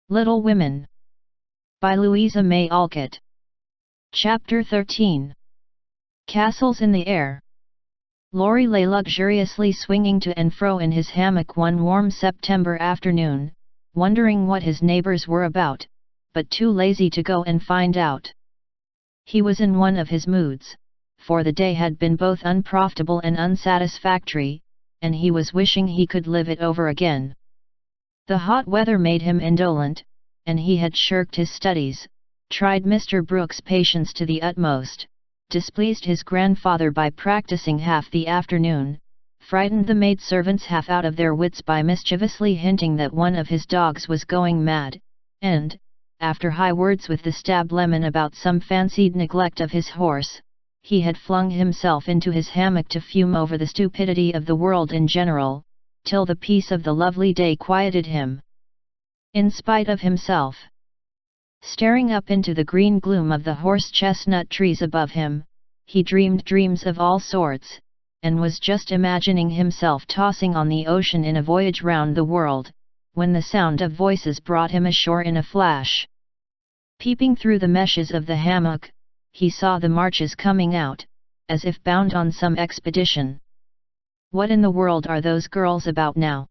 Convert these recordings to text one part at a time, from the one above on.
Little Women by Louisa May Alcott. Chapter 13. Castles in the Air. Laurie lay luxuriously swinging to and fro in his hammock one warm September afternoon, wondering what his neighbors were about, but too lazy to go and find out. He was in one of his moods, for the day had been both unprofitable and unsatisfactory, and he was wishing he could live it over again. The hot weather made him indolent, and he had shirked his studies, tried Mr. Brooks' patience to the utmost, displeased his grandfather by practicing half the afternoon, frightened the maidservants half out of their wits by mischievously hinting that one of his dogs was going mad, and, after high words with the stab-lemon about some fancied neglect of his horse, he had flung himself into his hammock to fume over the stupidity of the world in general, till the peace of the lovely day quieted him. In spite of himself. Staring up into the green gloom of the horse-chestnut trees above him, he dreamed dreams of all sorts, and was just imagining himself tossing on the ocean in a voyage round the world, when the sound of voices brought him ashore in a flash. Peeping through the meshes of the hammock, he saw the marches coming out, as if bound on some expedition. What in the world are those girls about now?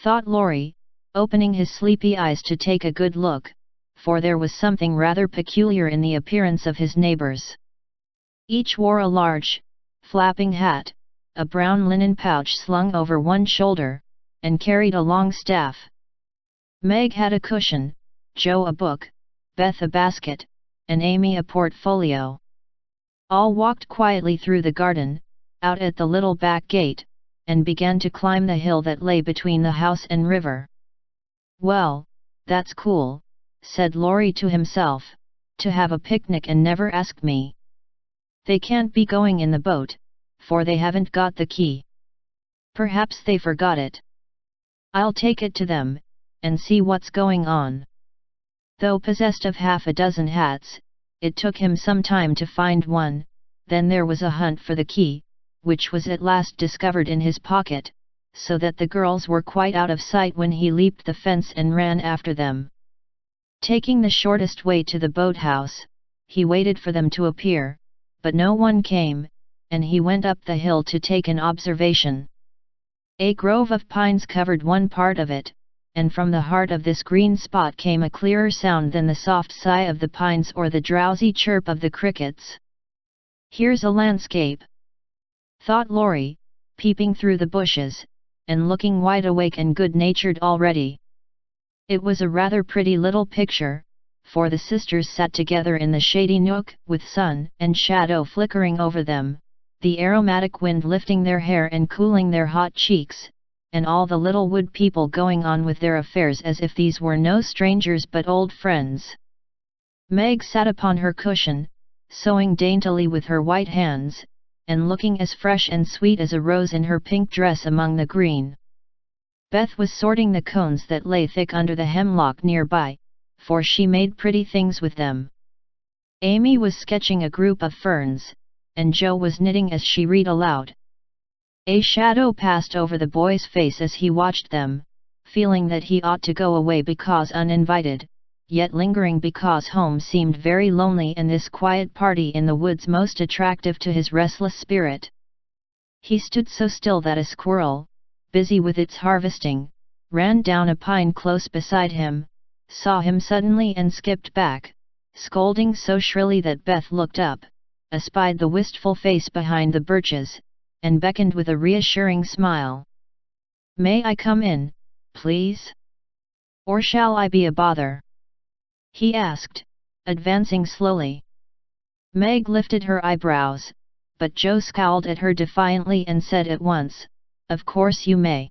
Thought Laurie, opening his sleepy eyes to take a good look, for there was something rather peculiar in the appearance of his neighbors. Each wore a large, flapping hat, a brown linen pouch slung over one shoulder, and carried a long staff. Meg had a cushion, Joe a book, Beth a basket, and Amy a portfolio. All walked quietly through the garden, out at the little back gate, and began to climb the hill that lay between the house and river. "Well, that's cool," said Laurie to himself, "to have a picnic and never ask me. They can't be going in the boat, for they haven't got the key. Perhaps they forgot it. I'll take it to them, and see what's going on." Though possessed of half a dozen hats, it took him some time to find one. Then there was a hunt for the key, which was at last discovered in his pocket, so that the girls were quite out of sight when he leaped the fence and ran after them. Taking the shortest way to the boathouse, he waited for them to appear, but no one came, and he went up the hill to take an observation. A grove of pines covered one part of it, and from the heart of this green spot came a clearer sound than the soft sigh of the pines or the drowsy chirp of the crickets. "Here's a landscape," thought Laurie, peeping through the bushes, and looking wide awake and good-natured already. It was a rather pretty little picture, for the sisters sat together in the shady nook, with sun and shadow flickering over them, the aromatic wind lifting their hair and cooling their hot cheeks, and all the little wood people going on with their affairs as if these were no strangers but old friends. Meg sat upon her cushion, sewing daintily with her white hands, and looking as fresh and sweet as a rose in her pink dress among the green. Beth was sorting the cones that lay thick under the hemlock nearby, for she made pretty things with them. Amy was sketching a group of ferns, and Joe was knitting as she read aloud. A shadow passed over the boy's face as he watched them, feeling that he ought to go away because uninvited, yet lingering because home seemed very lonely and this quiet party in the woods most attractive to his restless spirit. He stood so still that a squirrel, busy with its harvesting, ran down a pine close beside him, saw him suddenly and skipped back, scolding so shrilly that Beth looked up, espied the wistful face behind the birches, and beckoned with a reassuring smile. "May I come in, please? Or shall I be a bother?" he asked, advancing slowly. Meg lifted her eyebrows, but Joe scowled at her defiantly and said at once, "Of course you may.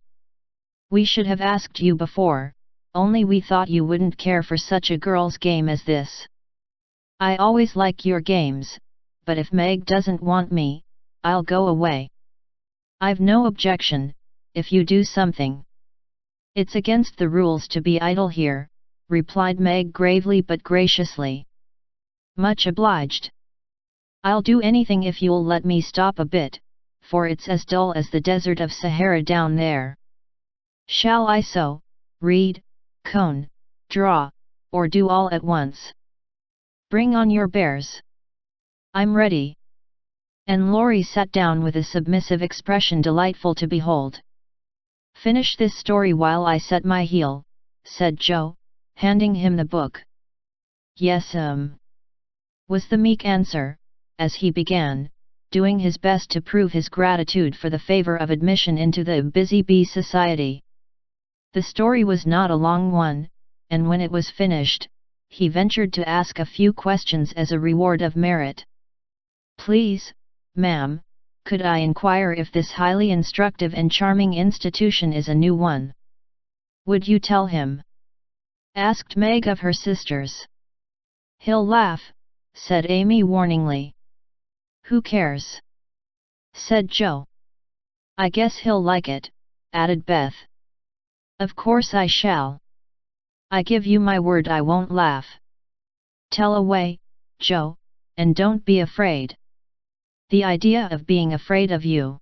We should have asked you before, only we thought you wouldn't care for such a girl's game as this. I always like your games, but if Meg doesn't want me, I'll go away. I've no objection, if you do something." "It's against the rules to be idle here," replied Meg gravely but graciously. "Much obliged. I'll do anything if you'll let me stop a bit, for it's as dull as the desert of Sahara down there. Shall I sew, read, cone, draw, or do all at once? Bring on your bears. I'm ready. And Lori sat down with a submissive expression delightful to behold. Finish this story while I set my heel, said Joe, handing him the book. Yes, was the meek answer, as he began, doing his best to prove his gratitude for the favor of admission into the Busy Bee Society. The story was not a long one, and when it was finished, he ventured to ask a few questions as a reward of merit. Please, ma'am, could I inquire if this highly instructive and charming institution is a new one? Would you tell him? Asked Meg of her sisters. He'll laugh, said Amy warningly. Who cares? Said Joe. I guess he'll like it, added Beth. Of course I shall. I give you my word I won't laugh. Tell away, Joe, and don't be afraid. The idea of being afraid of you.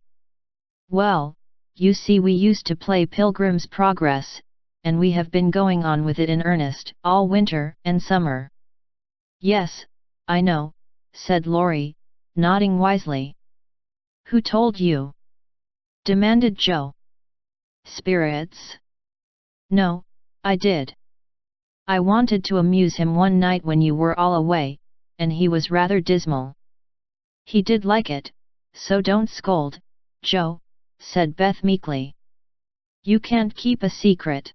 Well, you see we used to play Pilgrim's Progress, and we have been going on with it in earnest all winter and summer. Yes, I know, said Lori, nodding wisely. Who told you? Demanded Joe. Spirits? No, I did. I wanted to amuse him one night when you were all away, and he was rather dismal. He did like it, so don't scold, Joe, said Beth meekly. You can't keep a secret.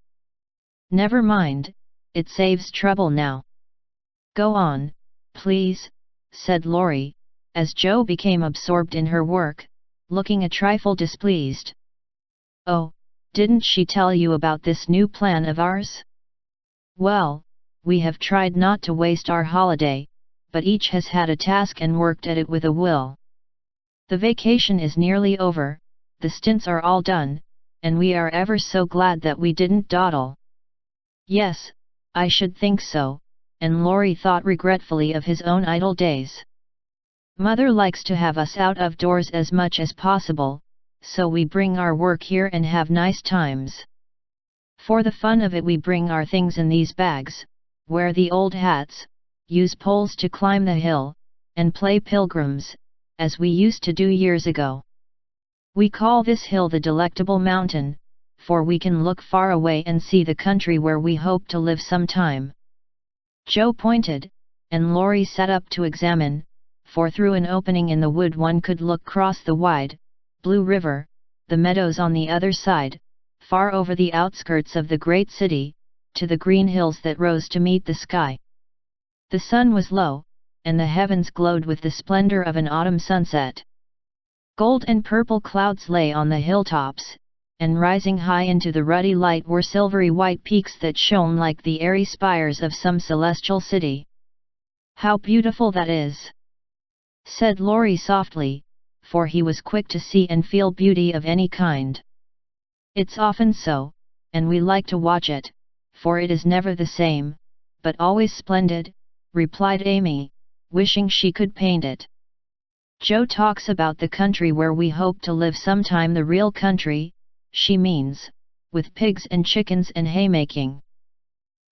Never mind, it saves trouble now. Go on, please, said Lori, as Joe became absorbed in her work, looking a trifle displeased. Oh, didn't she tell you about this new plan of ours? Well, we have tried not to waste our holiday, but each has had a task and worked at it with a will. The vacation is nearly over, the stints are all done, and we are ever so glad that we didn't dawdle. Yes, I should think so, and Lori thought regretfully of his own idle days. Mother likes to have us out of doors as much as possible, so we bring our work here and have nice times. For the fun of it we bring our things in these bags, wear the old hats, use poles to climb the hill, and play pilgrims, as we used to do years ago. We call this hill the Delectable Mountain, for we can look far away and see the country where we hope to live sometime. Joe pointed, and Lori sat up to examine, for through an opening in the wood one could look across the wide, blue river, the meadows on the other side, far over the outskirts of the great city, to the green hills that rose to meet the sky. The sun was low, and the heavens glowed with the splendor of an autumn sunset. Gold and purple clouds lay on the hilltops, and rising high into the ruddy light were silvery white peaks that shone like the airy spires of some celestial city. How beautiful that is! Said Lori softly, for he was quick to see and feel beauty of any kind. It's often so, and we like to watch it, for it is never the same, but always splendid, replied Amy, wishing she could paint it. Joe talks about the country where we hope to live sometime, the real country, she means, with pigs and chickens and haymaking.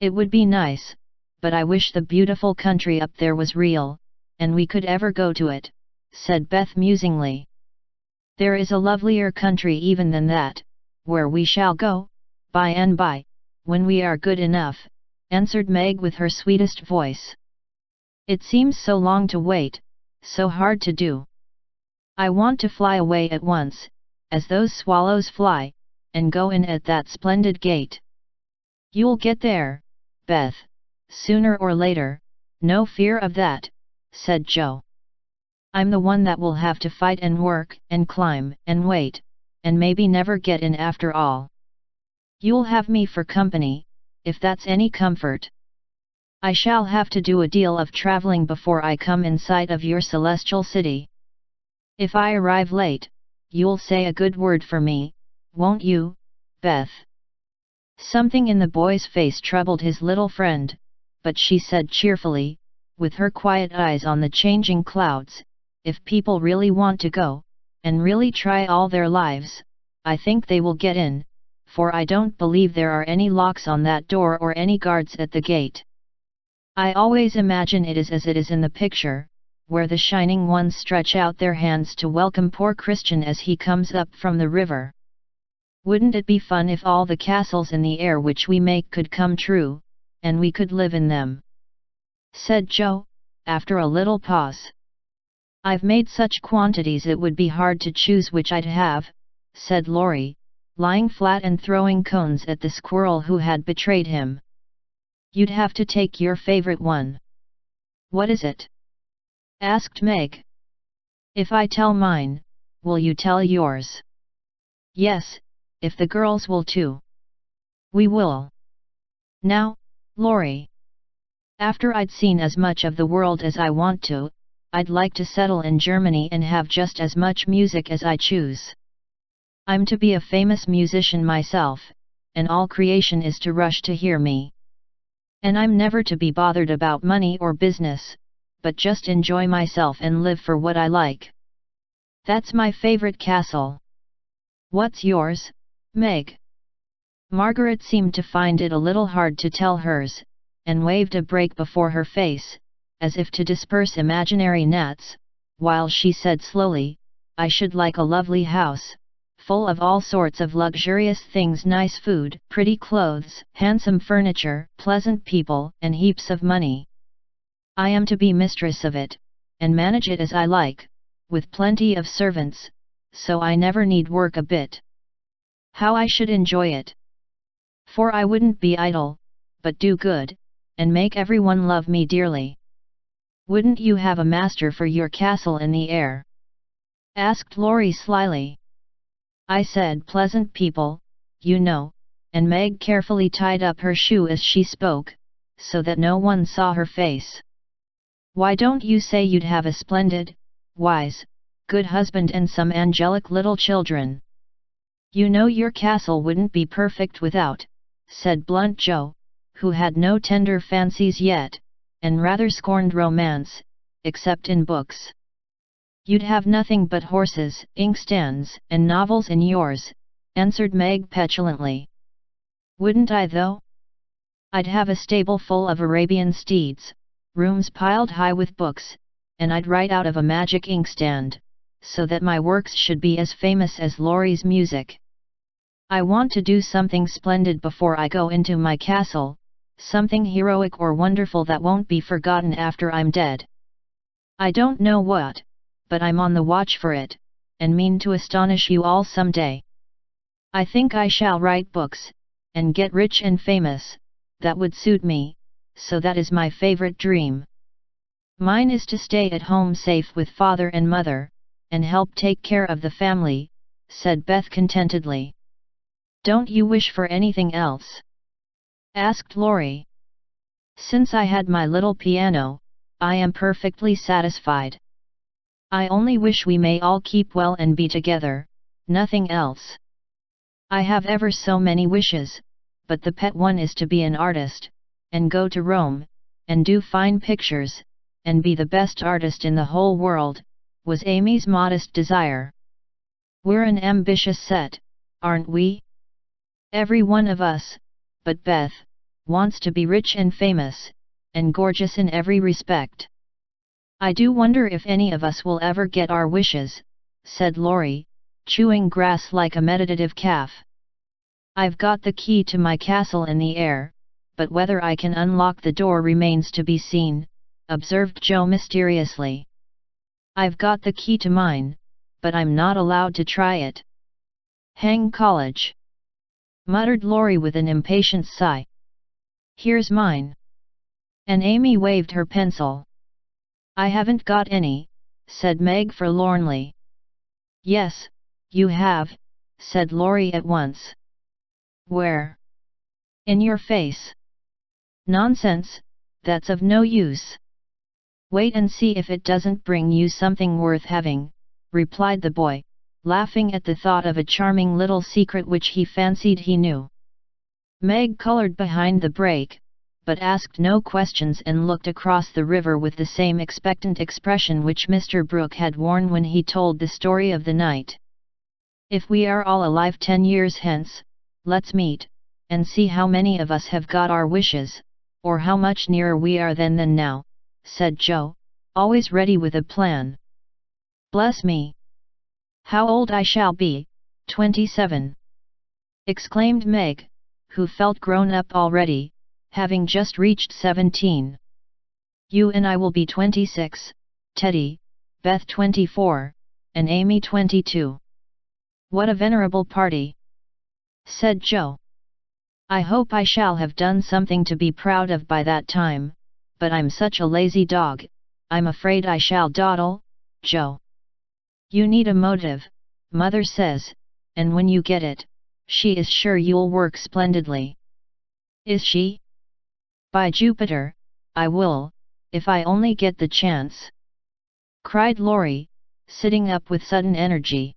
It would be nice, but I wish the beautiful country up there was real, and we could ever go to it, said Beth musingly. There is a lovelier country even than that, where we shall go, by and by, when we are good enough, answered Meg with her sweetest voice. It seems so long to wait, so hard to do. I want to fly away at once, as those swallows fly, and go in at that splendid gate. You'll get there, Beth, sooner or later, no fear of that, said Joe. I'm the one that will have to fight and work and climb and wait, and maybe never get in after all. You'll have me for company, if that's any comfort. I shall have to do a deal of traveling before I come in sight of your celestial city. If I arrive late, you'll say a good word for me, won't you, Beth? Something in the boy's face troubled his little friend, but she said cheerfully, with her quiet eyes on the changing clouds, if people really want to go, and really try all their lives, I think they will get in, for I don't believe there are any locks on that door or any guards at the gate. I always imagine it is as it is in the picture, where the shining ones stretch out their hands to welcome poor Christian as he comes up from the river. Wouldn't it be fun if all the castles in the air which we make could come true, and we could live in them?" said Joe, after a little pause. "I've made such quantities it would be hard to choose which I'd have," said Laurie, lying flat and throwing cones at the squirrel who had betrayed him. "You'd have to take your favorite one." "What is it?" asked Meg. "If I tell mine, will you tell yours?" "Yes, if the girls will too." "We will. Now, Laurie. After I'd seen as much of the world as I want to, I'd like to settle in Germany and have just as much music as I choose. I'm to be a famous musician myself, and all creation is to rush to hear me. And I'm never to be bothered about money or business, but just enjoy myself and live for what I like. That's my favorite castle." "What's yours, Meg?" Margaret seemed to find it a little hard to tell hers, and waved a break before her face, as if to disperse imaginary gnats, while she said slowly, "I should like a lovely house, full of all sorts of luxurious things, nice food, pretty clothes, handsome furniture, pleasant people, and heaps of money. I am to be mistress of it, and manage it as I like, with plenty of servants, so I never need work a bit. How I should enjoy it! For I wouldn't be idle, but do good, and make everyone love me dearly." "Wouldn't you have a master for your castle in the air?" asked Laurie slyly. "I said pleasant people, you know," and Meg carefully tied up her shoe as she spoke, so that no one saw her face. "Why don't you say you'd have a splendid, wise, good husband and some angelic little children? You know your castle wouldn't be perfect without," said blunt Joe, who had no tender fancies yet, and rather scorned romance, except in books. "You'd have nothing but horses, inkstands, and novels in yours," answered Meg petulantly. "Wouldn't I though? I'd have a stable full of Arabian steeds, rooms piled high with books, and I'd write out of a magic inkstand, so that my works should be as famous as Laurie's music. I want to do something splendid before I go into my castle, something heroic or wonderful that won't be forgotten after I'm dead. I don't know what, but I'm on the watch for it, and mean to astonish you all someday. I think I shall write books, and get rich and famous, that would suit me, so that is my favorite dream. Mine is to stay at home safe with father and mother, and help take care of the family," said Beth contentedly. "Don't you wish for anything else?" asked Laurie. "Since I had my little piano, I am perfectly satisfied. I only wish we may all keep well and be together, nothing else. I have ever so many wishes, but the pet one is to be an artist, and go to Rome, and do fine pictures, and be the best artist in the whole world," was Amy's modest desire. "We're an ambitious set, aren't we? Every one of us, but Beth, wants to be rich and famous, and gorgeous in every respect. I do wonder if any of us will ever get our wishes," said Laurie, chewing grass like a meditative calf. "I've got the key to my castle in the air, but whether I can unlock the door remains to be seen," observed Joe mysteriously. "I've got the key to mine, but I'm not allowed to try it." "Hang college!" muttered Laurie with an impatient sigh. "Here's mine." And Amy waved her pencil. "I haven't got any," said Meg forlornly. "Yes, you have," said Laurie at once. "Where?" "In your face." "Nonsense, that's of no use." "Wait and see if it doesn't bring you something worth having," replied the boy, laughing at the thought of a charming little secret which he fancied he knew. Meg colored behind the break, but asked no questions and looked across the river with the same expectant expression which Mr. Brooke had worn when he told the story of the night. "If we are all alive 10 years hence," let's meet, and see how many of us have got our wishes, or how much nearer we are then than now, said Joe, always ready with a plan. Bless me! How old I shall be, 27! Exclaimed Meg, who felt grown up already, having just reached 17. You and I will be 26, Teddy, Beth 24, and Amy 22. What a venerable party! Said Joe. I hope I shall have done something to be proud of by that time, but I'm such a lazy dog, I'm afraid I shall dawdle, Joe. You need a motive, Mother says, and when you get it, she is sure you'll work splendidly. Is she? By Jupiter, I will, if I only get the chance! Cried Laurie, sitting up with sudden energy.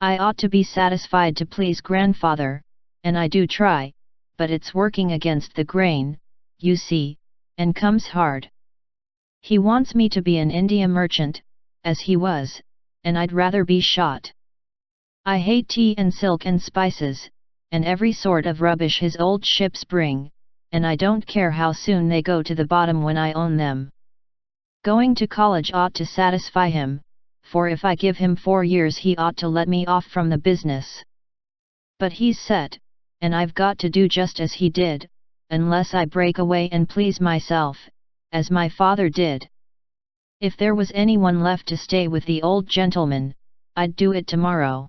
I ought to be satisfied to please grandfather, and I do try, but it's working against the grain, you see, and comes hard. He wants me to be an India merchant, as he was, and I'd rather be shot. I hate tea and silk and spices, and every sort of rubbish his old ships bring, and I don't care how soon they go to the bottom when I own them. Going to college ought to satisfy him, for if I give him 4 years he ought to let me off from the business. But he's set, and I've got to do just as he did, unless I break away and please myself, as my father did. If there was anyone left to stay with the old gentleman, I'd do it tomorrow.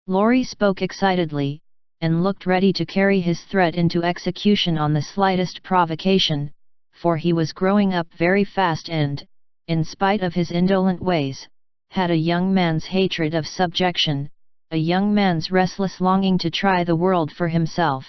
Laurie spoke excitedly, and looked ready to carry his threat into execution on the slightest provocation, for he was growing up very fast and, in spite of his indolent ways, had a young man's hatred of subjection, a young man's restless longing to try the world for himself.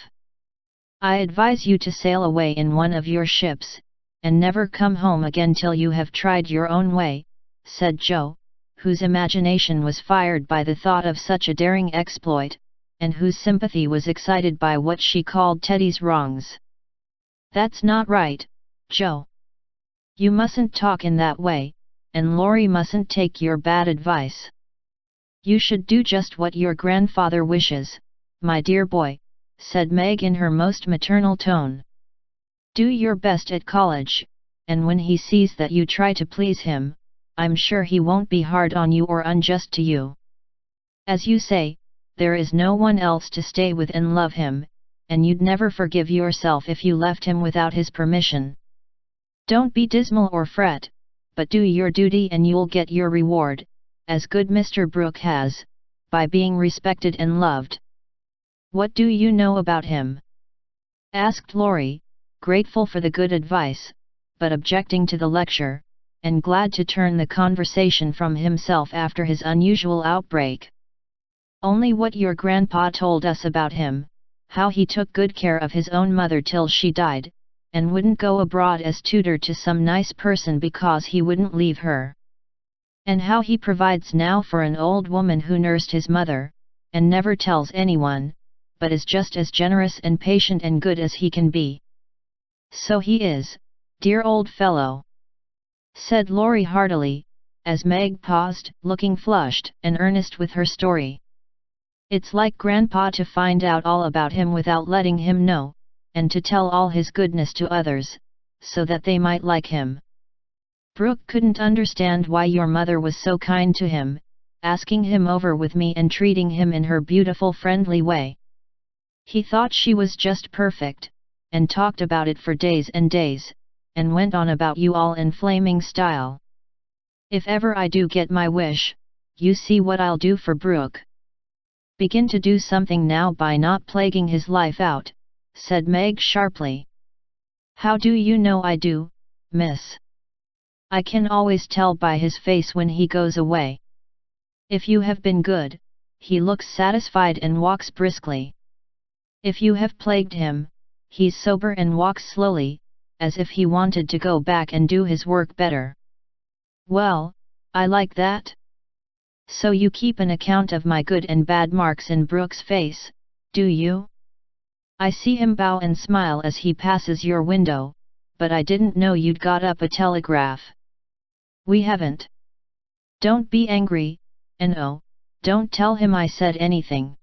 I advise you to sail away in one of your ships, and never come home again till you have tried your own way, said Joe, whose imagination was fired by the thought of such a daring exploit, and whose sympathy was excited by what she called Teddy's wrongs. That's not right, Joe. You mustn't talk in that way, and Laurie mustn't take your bad advice. You should do just what your grandfather wishes, my dear boy, said Meg in her most maternal tone. Do your best at college, and when he sees that you try to please him, I'm sure he won't be hard on you or unjust to you. As you say, there is no one else to stay with and love him, and you'd never forgive yourself if you left him without his permission. Don't be dismal or fret, but do your duty and you'll get your reward, as good Mr. Brooke has, by being respected and loved. What do you know about him? Asked Laurie, grateful for the good advice, but objecting to the lecture, and glad to turn the conversation from himself after his unusual outbreak. Only what your grandpa told us about him, how he took good care of his own mother till she died, and wouldn't go abroad as tutor to some nice person because he wouldn't leave her. And how he provides now for an old woman who nursed his mother, and never tells anyone, but is just as generous and patient and good as he can be. So he is, dear old fellow, said Laurie heartily, as Meg paused, looking flushed and earnest with her story. It's like Grandpa to find out all about him without letting him know, and to tell all his goodness to others, so that they might like him. Brooke couldn't understand why your mother was so kind to him, asking him over with me and treating him in her beautiful friendly way. He thought she was just perfect, and talked about it for days and days, and went on about you all in flaming style. If ever I do get my wish, you see what I'll do for Brooke. Begin to do something now by not plaguing his life out, said Meg sharply. How do you know I do, miss? I can always tell by his face when he goes away. If you have been good, he looks satisfied and walks briskly. If you have plagued him, he's sober and walks slowly, as if he wanted to go back and do his work better. Well, I like that. So you keep an account of my good and bad marks in Brooke's face, do you? I see him bow and smile as he passes your window, but I didn't know you'd got up a telegraph. We haven't. Don't be angry, and oh, don't tell him I said anything.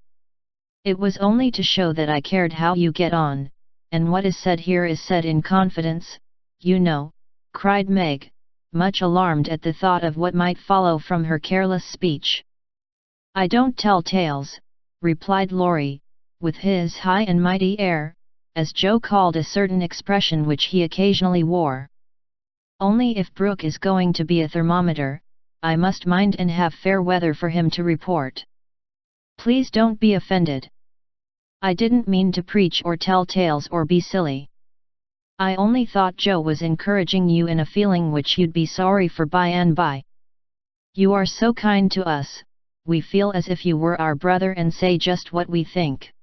It was only to show that I cared how you get on, and what is said here is said in confidence, you know," cried Meg, much alarmed at the thought of what might follow from her careless speech. "I don't tell tales," replied Laurie, with his high and mighty air, as Joe called a certain expression which he occasionally wore. "Only if Brooke is going to be a thermometer, I must mind and have fair weather for him to report. Please don't be offended. I didn't mean to preach or tell tales or be silly. I only thought Joe was encouraging you in a feeling which you'd be sorry for by and by. You are so kind to us, we feel as if you were our brother and say just what we think.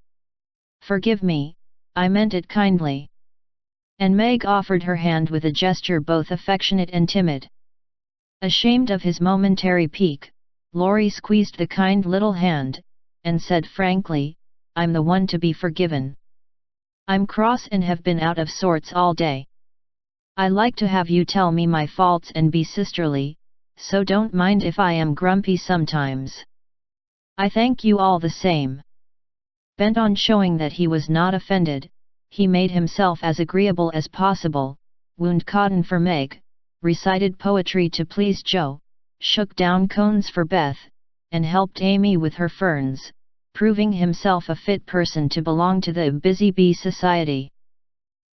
Forgive me, I meant it kindly." And Meg offered her hand with a gesture both affectionate and timid. Ashamed of his momentary pique, Laurie squeezed the kind little hand, and said frankly, "I'm the one to be forgiven. I'm cross and have been out of sorts all day. I like to have you tell me my faults and be sisterly, so don't mind if I am grumpy sometimes. I thank you all the same." Bent on showing that he was not offended, he made himself as agreeable as possible, wound cotton for Meg, recited poetry to please Joe, shook down cones for Beth, and helped Amy with her ferns, proving himself a fit person to belong to the Busy Bee Society.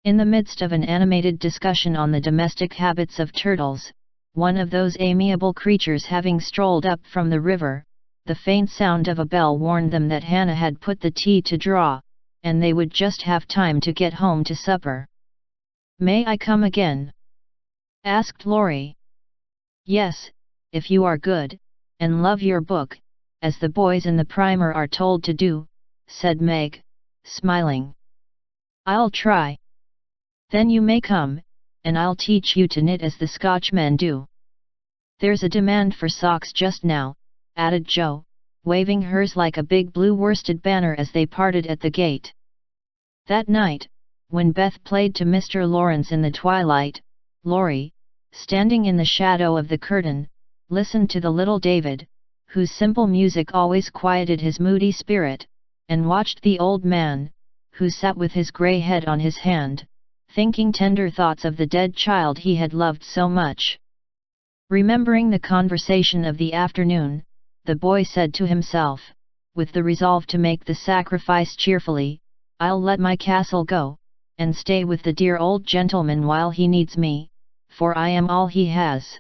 In the midst of an animated discussion on the domestic habits of turtles, one of those amiable creatures having strolled up from the river, the faint sound of a bell warned them that Hannah had put the tea to draw, and they would just have time to get home to supper. "May I come again?" asked Laurie. "Yes, if you are good, and love your book, as the boys in the primer are told to do," said Meg, smiling. "I'll try. Then you may come, and I'll teach you to knit as the Scotchmen do. There's a demand for socks just now," added Joe, waving hers like a big blue worsted banner as they parted at the gate. That night, when Beth played to Mr. Lawrence in the twilight, Laurie, standing in the shadow of the curtain, listened to the little David, whose simple music always quieted his moody spirit, and watched the old man, who sat with his grey head on his hand, thinking tender thoughts of the dead child he had loved so much. Remembering the conversation of the afternoon, the boy said to himself, with the resolve to make the sacrifice cheerfully, "I'll let my castle go, and stay with the dear old gentleman while he needs me, for I am all he has."